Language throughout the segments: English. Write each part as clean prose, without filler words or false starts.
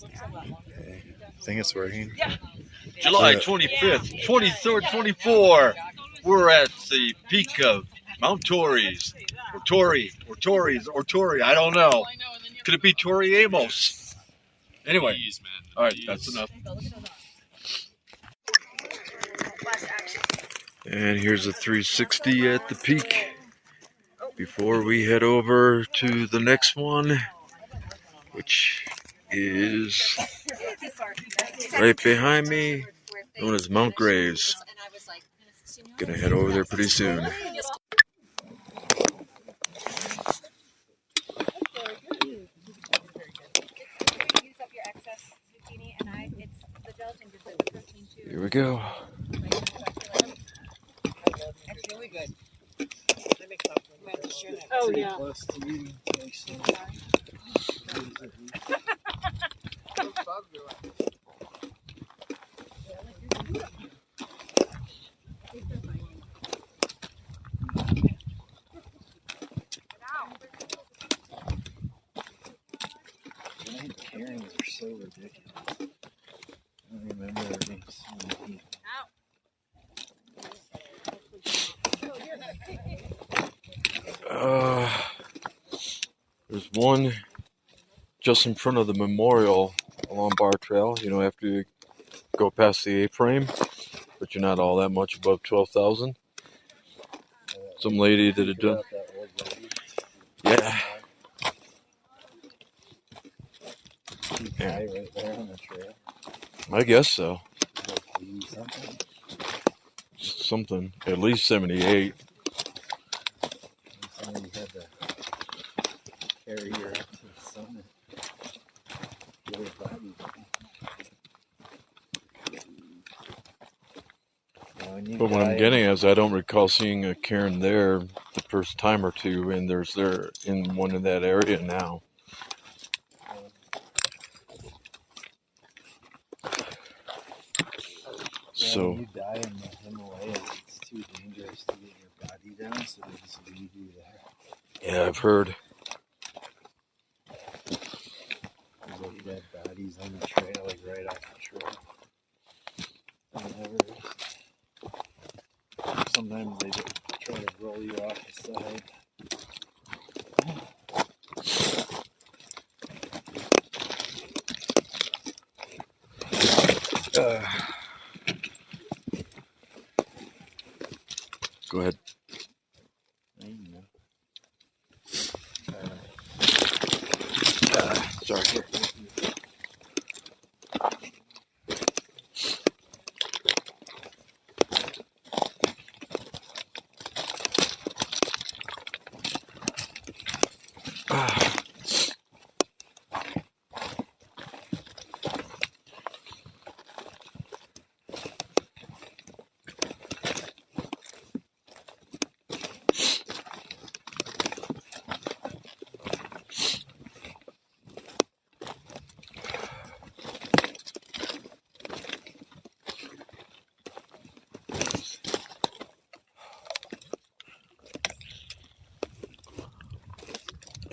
Okay. I think it's working. July 25th, 23rd, 24. We're at the peak of Mount Torreys, or Torrey. I don't know. Could it be Torrey Amos? Anyway, all right, that's enough. And here's a 360 at the peak before we head over to the next one, which is right behind me, known as Mount Graves. Gonna head over there pretty soon. Here we go. Oh, yeah. Karens are so ridiculous. I don't remember there being so many. There's one just in front of the memorial along Bar Trail, after you go past the A-frame, but you're not all that much above 12,000. Some lady that had done. Yeah. Right there on the trail. I guess so. Something. At least 78. Somebody had to carry her up to the summit. Get her body. But what I'm getting is I don't recall seeing a Karen there the first time or two, and there's in one in that area now. So when you die in the Himalayas, it's too dangerous to get your body down, so they just leave you there. Yeah, I've heard. There's like dead bodies on the trail, like right off the trail. Sometimes they just try to roll you off the side. Go ahead. Sorry. Here.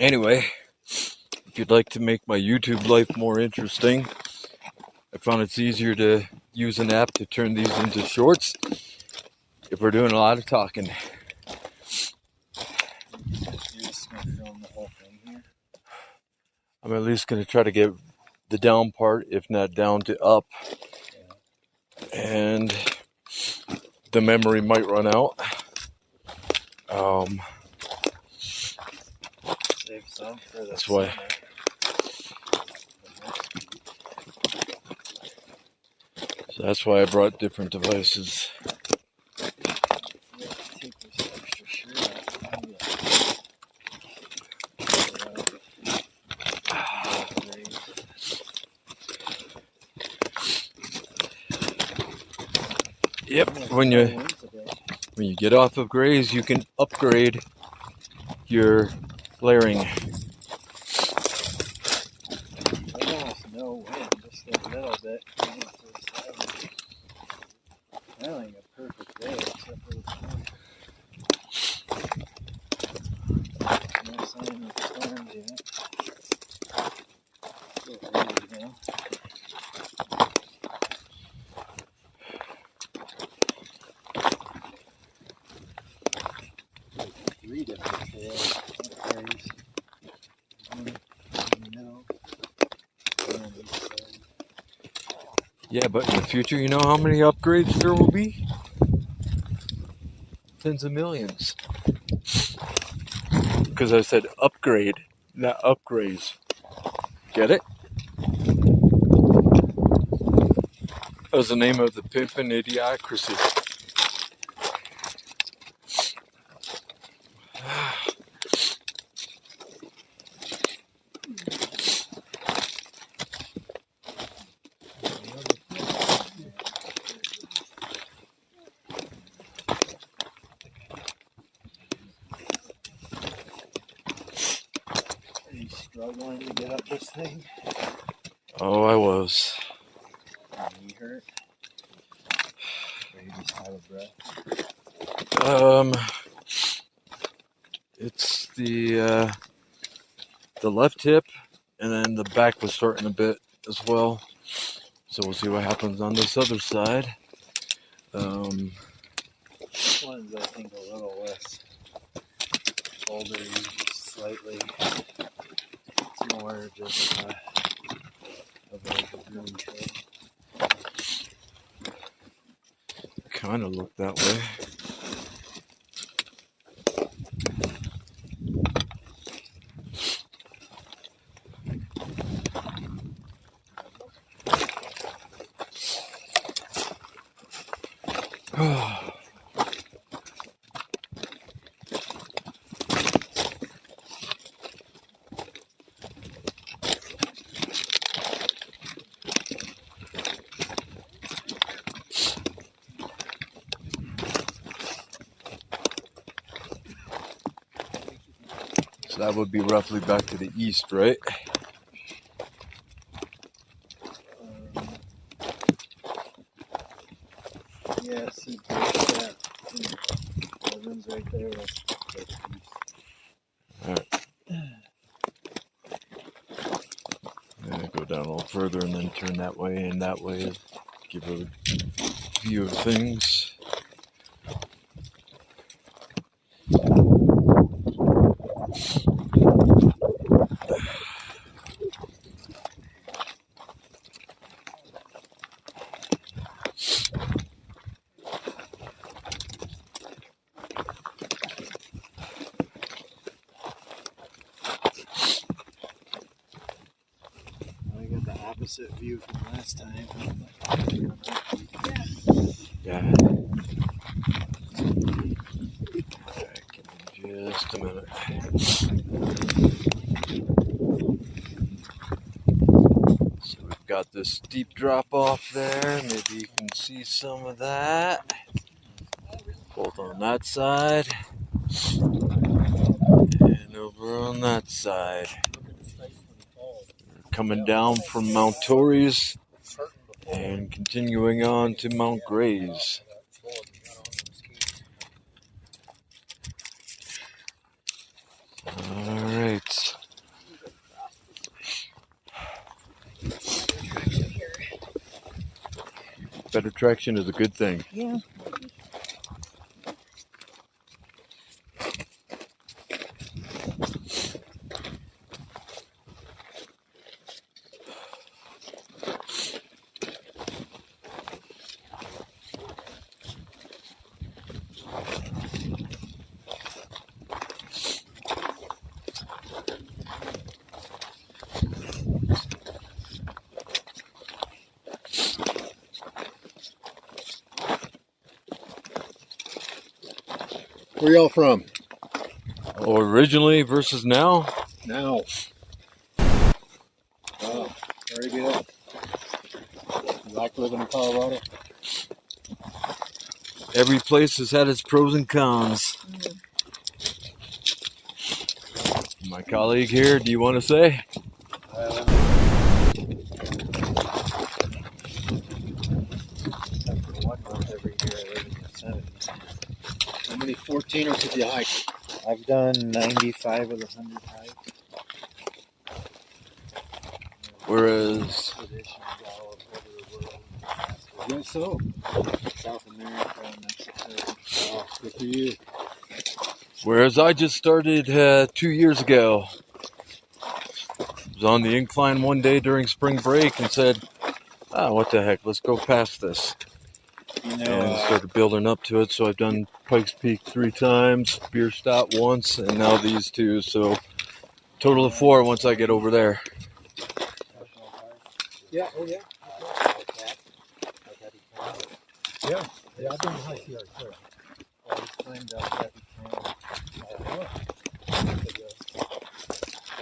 Anyway, if you'd like to make my YouTube life more interesting, I found it's easier to use an app to turn these into shorts if we're doing a lot of talking. You're just going to film the whole thing here? I'm at least going to try to get the down part, if not down to up. And the memory might run out. Save some for the That's why. So that's why I brought different devices. Take this extra shirt Yep, when you get off of Grays, you can upgrade your layering. Almost no wind, just a little bit. Really a perfect day except for the sun. No sign of storms yet. know. Three different trails. Torreys. One in the middle. One on each side. Yeah, but in the future, you know how many upgrades there will be? Tens of millions. Because I said upgrade, not upgrades. Get it? That was the name of the Pimpin' Idiocracy. Are you struggling to get up this thing? Oh, I was. Your knee hurt? Or you just out of breath? It's the left hip, and then the back was starting a bit as well. So we'll see what happens on this other side. This one's, I think, a little less shouldery, just slightly. It's more just of like a green trail. Kind of look that way. So that would be roughly back to the east, right? Yeah, see, that one's right there. That's Alright. And go down a little further and then turn that way and that way. Give a view of things. I got the opposite view from last time. Yeah. Give me just a minute. So we've got this steep drop off there. Maybe you can see some of that. Both on that side and over on that side. We're coming down from Mount Torreys and continuing on to Mount Grays. Alright. Better traction is a good thing. Yeah. Where y'all from? Oh, originally versus now? Now. Oh, very good. You like living in Colorado? Every place has had its pros and cons. My colleague here, do you want to say? Except for 1 month every year I live in Yosemite. How many 14ers did you hike? I've done 95 of the 100 hikes. Whereas expeditions all over the world. Yes, so. South America, Mexico. Oh, good for you. I just started 2 years ago. Was on the incline one day during spring break and said, what the heck, let's go past this. You know, And started building up to it. So I've done Pikes Peak 3 times, Bierstadt once, and now these 2. So total of 4 once I get over there. yeah, oh yeah. Yeah, yeah, I've been to high CR too. I just climbed up Happy Town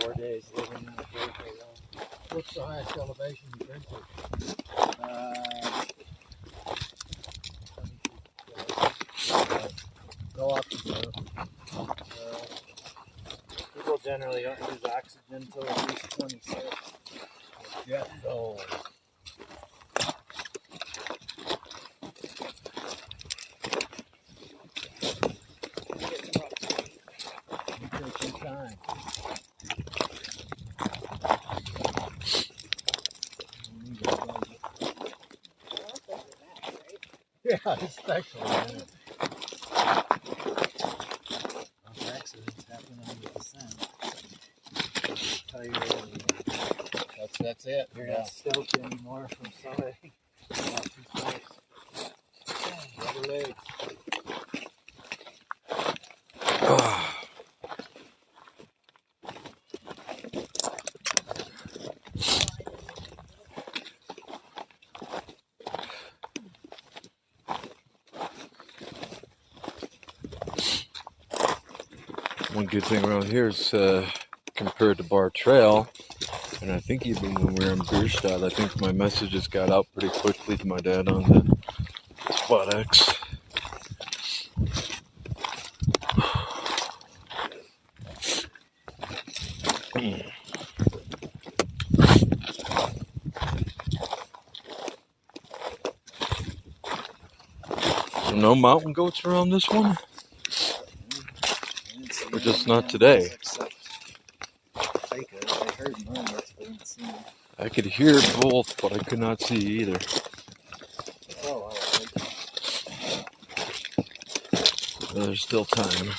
4 days living in a cave for a while. What's the highest elevation you've been to? Go up to people generally don't use oxygen until at least 26. Yeah. Oh. You take your time. Yeah, especially. Accidents happen on the descent. That's it. You're not stoked anymore from somebody. Rubber legs. One good thing around here is compared to Bar Trail, and I think even when we were in Bierstadt, I think my messages got out pretty quickly to my dad on the Spot X. So no mountain goats around this one? Or just not today? I could hear both, but I could not see either. There's still time.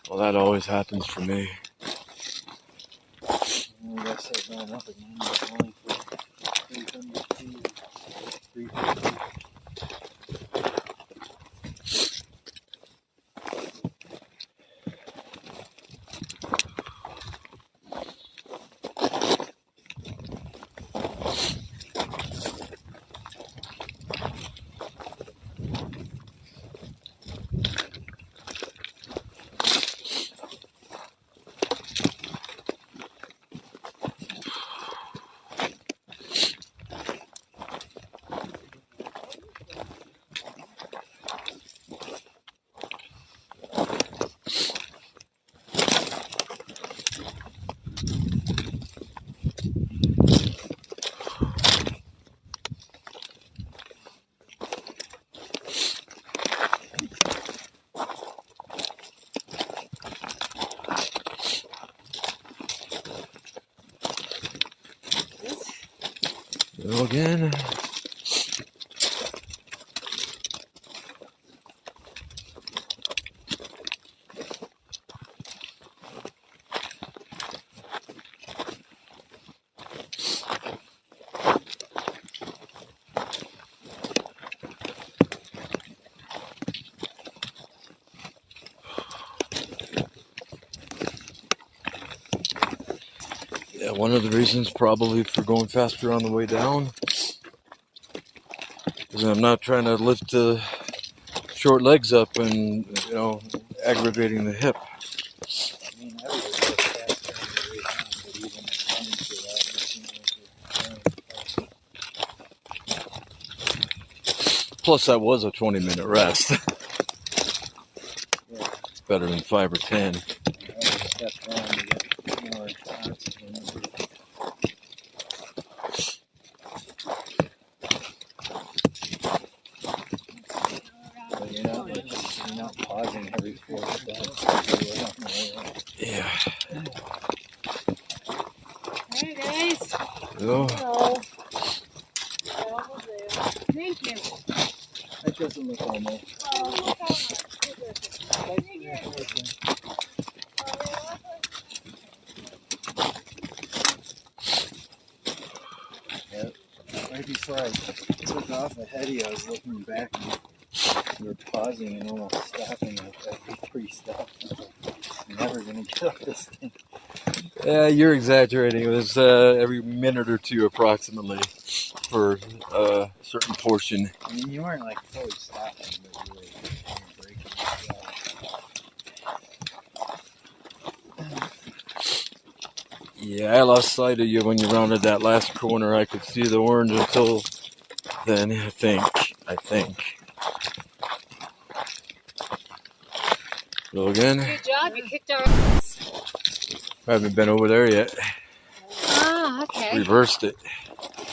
Well, that always happens for me. Go again. Yeah, one of the reasons probably for going faster on the way down is I'm not trying to lift the short legs up and, aggravating the hip. Plus, that was a 20-minute rest. better than 5 or 10. I just step down to get more oxygen. But you're not pausing every 4 steps. Yeah. Hey guys. Oh, Hello. Thank you. That doesn't look almost. Yep. Right before I took off ahead of you, I was looking back and you were pausing and almost stopping like every 3 steps. I was like, I'm never going to get up this thing. yeah, you're exaggerating. It was every minute or two approximately for a certain portion. I mean, you weren't like fully stopping, but you were kind of braking as well. Yeah, I lost sight of you when you rounded that last corner. I could see the orange until then, I think. Go again. Good job. You kicked our ass. I haven't been over there yet. Ah, okay. Reversed it.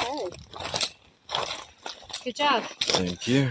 Okay. Good job. Thank you.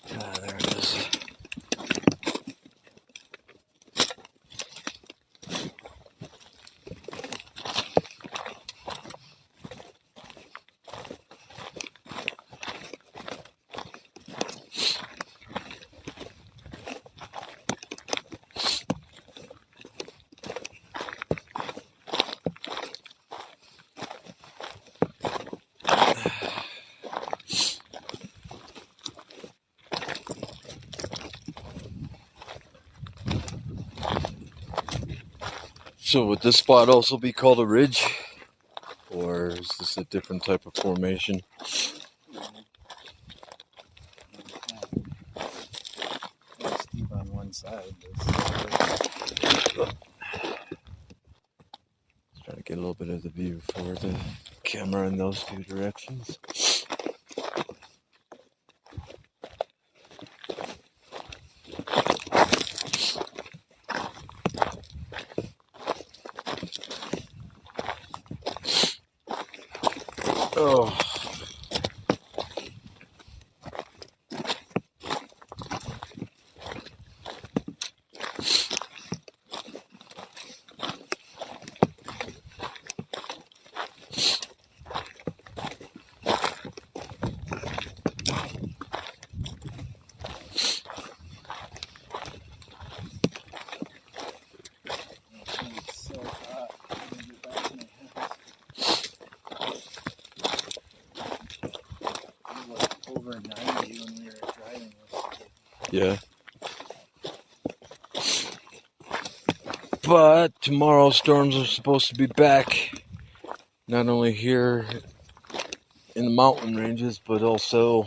There it is. So would this spot also be called a ridge? Or is this a different type of formation? It's steep on one side. Trying to get a little bit of the view for the camera in those two directions. Oh. It's so hot. I'm gonna get back to my house. It was like over 90 when we were driving yesterday. Yeah. But tomorrow storms are supposed to be back, not only here in the mountain ranges, but also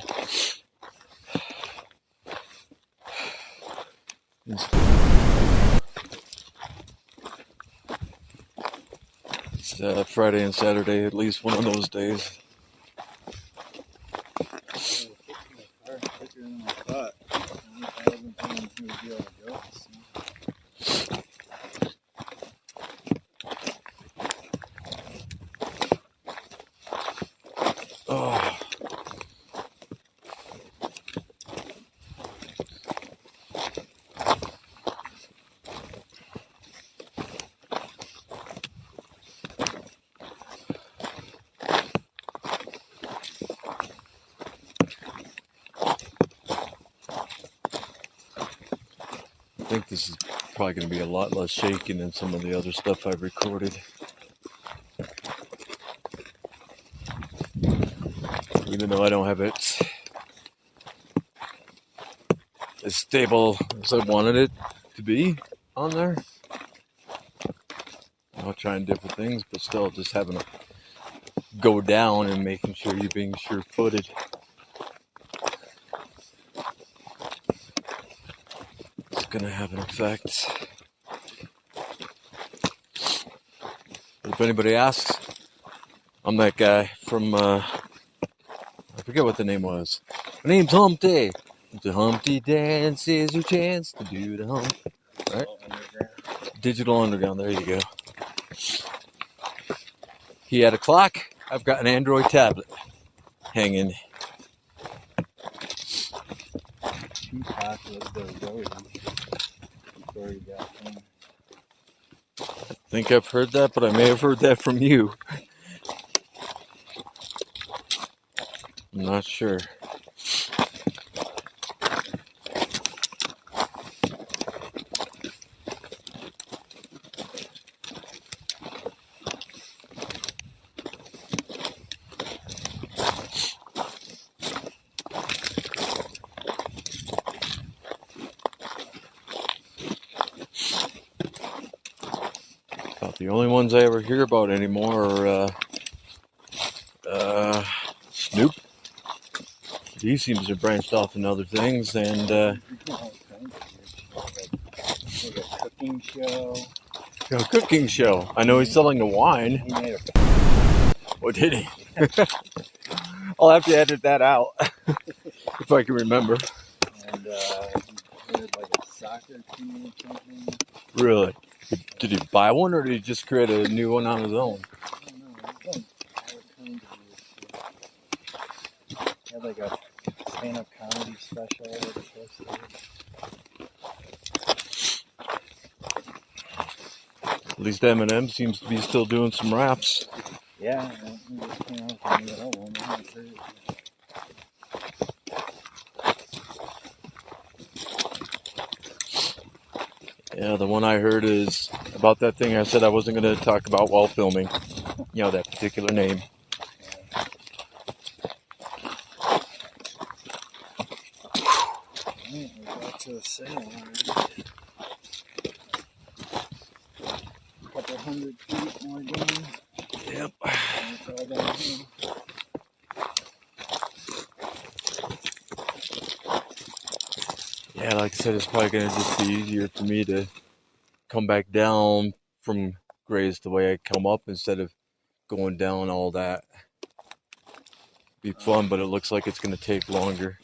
it's Friday and Saturday, at least one of those days. So it kicked my car quicker than I thought. I wasn't thinking he would be able to go. So. Oh. I think this is probably going to be a lot less shaking than some of the other stuff I've recorded. Even though I don't have it as stable as I wanted it to be on there. I'll try different things, but still just having to go down and making sure you're being sure-footed. It's going to have an effect. But if anybody asks, I'm that guy from, I forget what the name was. My name's Humpty. The Humpty Dance is your chance to do the hump. Right? Digital Underground, there you go. He had a clock. I've got an Android tablet hanging. Tupac was the roadie before he got home. I think I've heard that, but I may have heard that from you. I'm not sure. About the only ones I ever hear about anymore are Snoop. He seems to have branched off in other things, and All kinds of weird shit, like a cooking show. a cooking show. I know he's selling the wine. He made Oh, did he? I'll have to edit that out if I can remember. and he made like a soccer team or something. Really? Did he buy one, or did he just create a new one on his own? I don't know. He's done all kinds of weird shit. He had like a stand-up comedy special that he posted. At least Eminem seems to be still doing some raps. Yeah, he just came out with a new album. I haven't heard it yet. Yeah, the one I heard is about that thing I said I wasn't going to talk about while filming. You know, that particular name. Alright, we're back to the sale already. A couple 100 feet more down. Yep. That's all down here. Yeah, like I said, it's probably going to just be easier for me to come back down from Grays the way I come up instead of going down all that. Be fun, but it looks like it's going to take longer.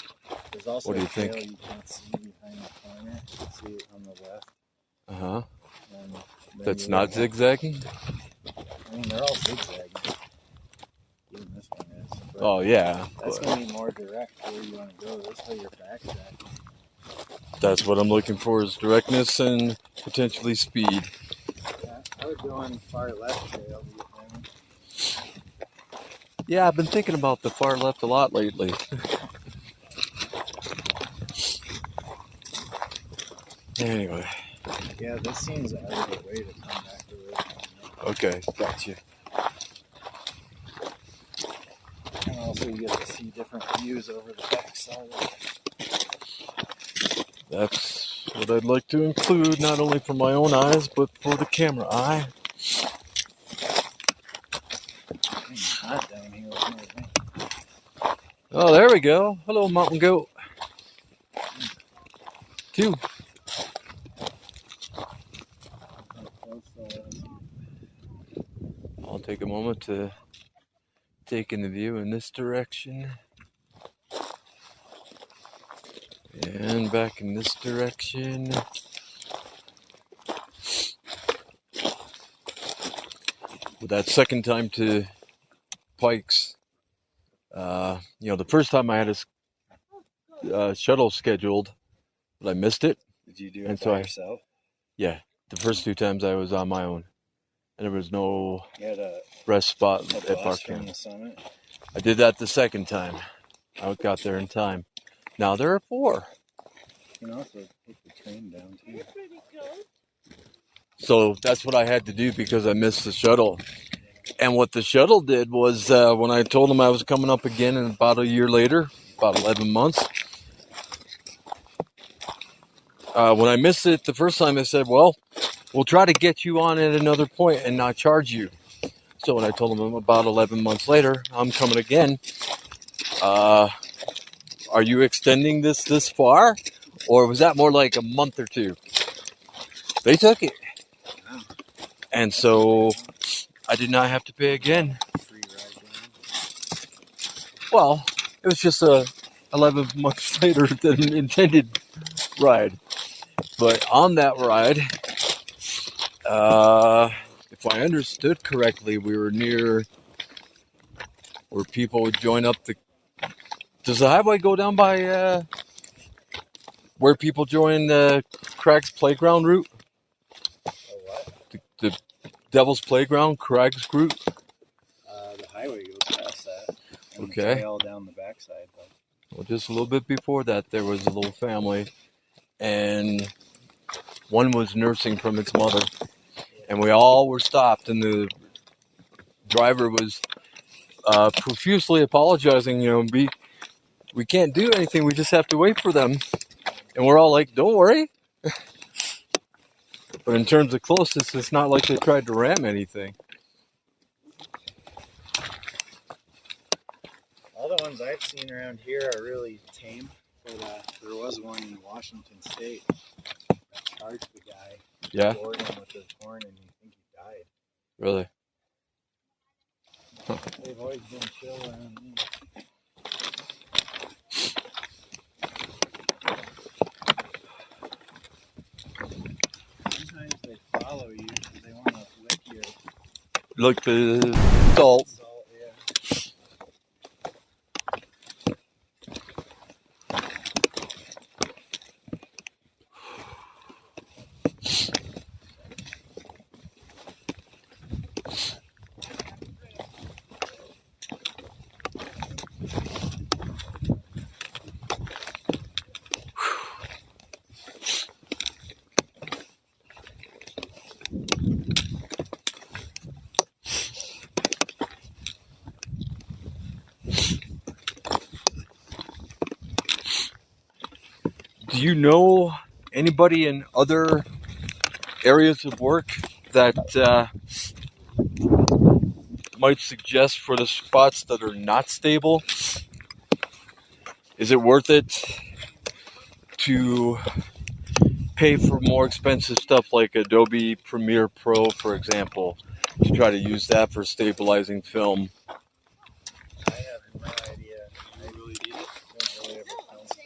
There's also What do you a trail think? you can't see behind the corner. You can see it on the left. Uh-huh. And then That's you not walk- zigzagging? I mean, they're all zigzagging. Even this one is. But Oh, yeah. that's but going to be more direct where you want to go. This way you're backtracking. that's what I'm looking for, is directness and potentially speed. Yeah, I would go on the far left trail to get down. Yeah, I've been thinking about the far left a lot lately. Anyway, Yeah, this seems out of the way to come back the road. okay, gotcha. And also you get to see different views over the backside of it. That's what I'd like to include, not only for my own eyes, but for the camera eye. It's hot down here with me. Oh, there we go. Hello, mountain goat. Two. I'll take a moment to take in the view in this direction. And back in this direction. With that second time to Pikes, the first time I had a shuttle scheduled, but I missed it. Did you do And it so by I- yourself? Yeah, the first two times I was on my own, and there was no You had a rest spot bus at from Buckham. the summit? I did that the second time. I got there in time. Now there are four. You can also take the train down too. So that's what I had to do because I missed the shuttle. And what the shuttle did was when I told them I was coming up again in about a year later, about 11 months, when I missed it the first time, they said, well, we'll try to get you on at another point and not charge you. So when I told them about 11 months later, I'm coming again, are you extending this far? Or was that more like a month or two? They took it. And so I did not have to pay again. Free ride down. Well, it was just a 11 months later than intended ride. But on that ride, if I understood correctly, we were near where people would join up the... Does the highway go down by where people join the Craig's Playground route? Oh, what? The Devil's Playground, Craig's route? The highway goes past that. And Okay. trail down the backside. But Well, just a little bit before that, there was a little family, and one was nursing from its mother, and we all were stopped, and the driver was profusely apologizing. We can't do anything. We just have to wait for them, and we're all like, "Don't worry." But in terms of closeness, it's not like they tried to ram anything. all the ones I've seen around here are really tame. But there was one in Washington State that charged the guy. Yeah, Bored him with his horn, and you think he died. really. They've always been chill around me. Sometimes they follow you because they want to lick your Look, the salt. salt. Yeah. Do you know anybody in other areas of work that might suggest for the spots that are not stable? Is it worth it to pay for more expensive stuff like Adobe Premiere Pro, for example, to try to use that for stabilizing film? I have no idea. I really don't really ever film stuff.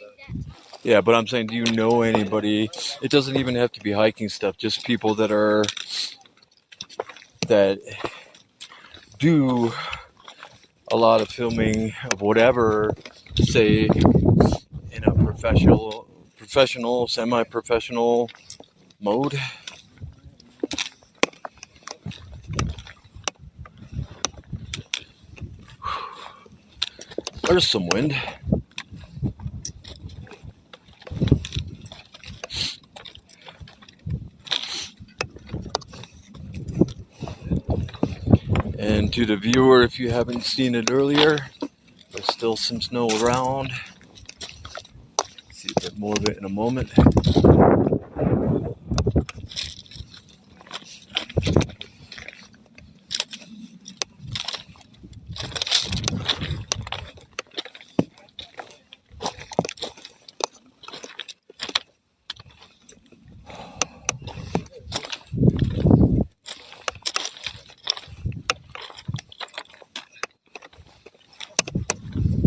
Yeah, but I'm saying, do you know anybody? It doesn't even have to be hiking stuff, just people that do a lot of filming of whatever, say, in a professional, semi-professional mode. There's some wind. And to the viewer, if you haven't seen it earlier, there's still some snow around. See a bit more of it in a moment.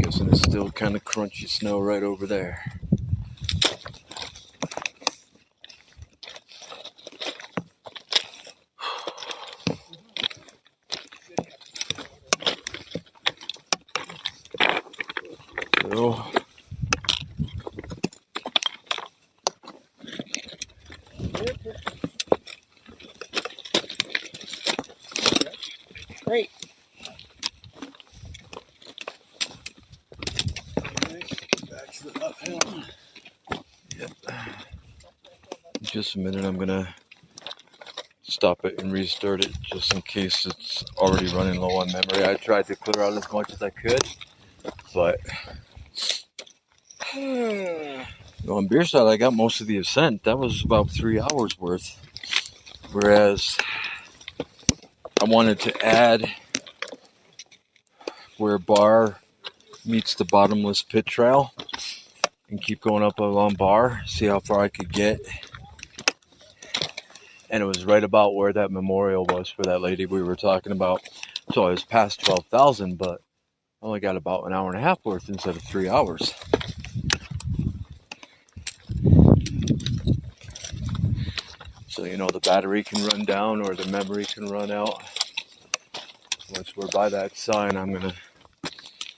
Guessing it's still kind of crunchy snow right over there. So, Great. Back to the uphill. yep. In just a minute, I'm gonna stop it and restart it just in case it's already running low on memory. I tried to clear out as much as I could, but on beer side, I got most of the ascent. That was about 3 hours worth. Whereas I wanted to add where Bar meets the bottomless pit trail and keep going up along Bar, see how far I could get. And it was right about where that memorial was for that lady we were talking about. So I was past 12,000, but I only got about an hour and a half worth instead of 3 hours. So, you know, the battery can run down or the memory can run out. Once we're by that sign, I'm going to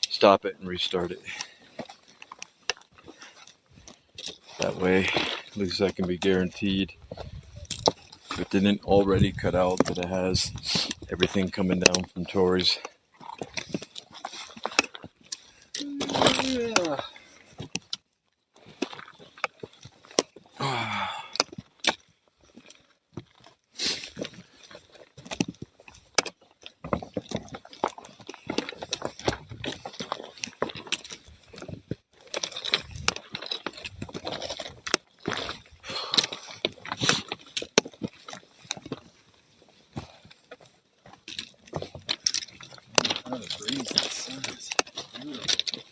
stop it and restart it. That way, at least I can be guaranteed, if it didn't already cut out, that it has everything coming down from Torreys. Yeah. Oh, the breeze, the sun is beautiful.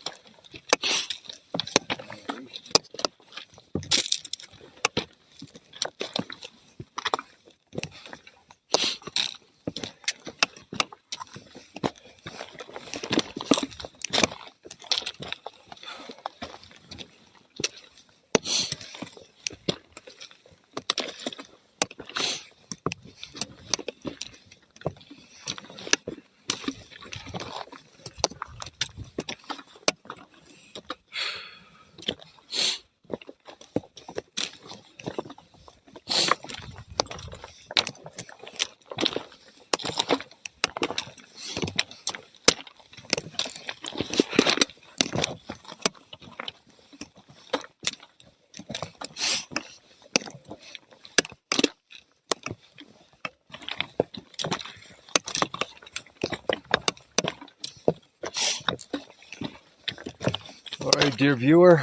'Alright, dear viewer,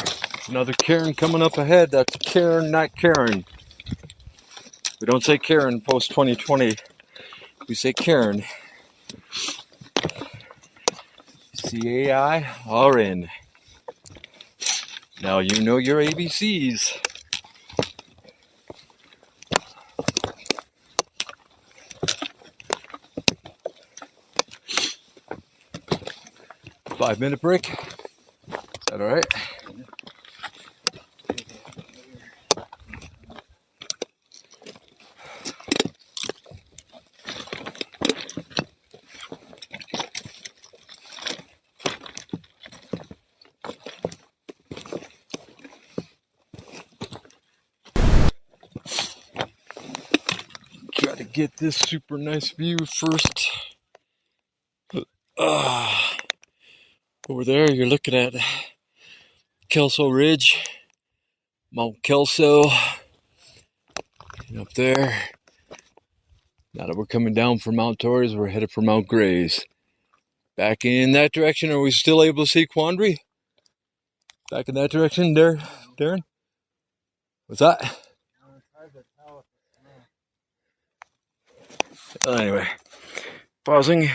another cairn coming up ahead. That's Cairn, not Karen. We don't say Karen post 2020. We say Cairn. CAIRN. Now you know your ABCs. Five-minute break. Is that alright? Got to get this super nice view first. Over there, you're looking at Kelso Ridge, Mount Kelso, and up there. Now that we're coming down from Mount Torreys, we're headed for Mount Grays. Back in that direction, are we still able to see Quandary? Back in that direction, there, Darren? What's that? Anyway, pausing.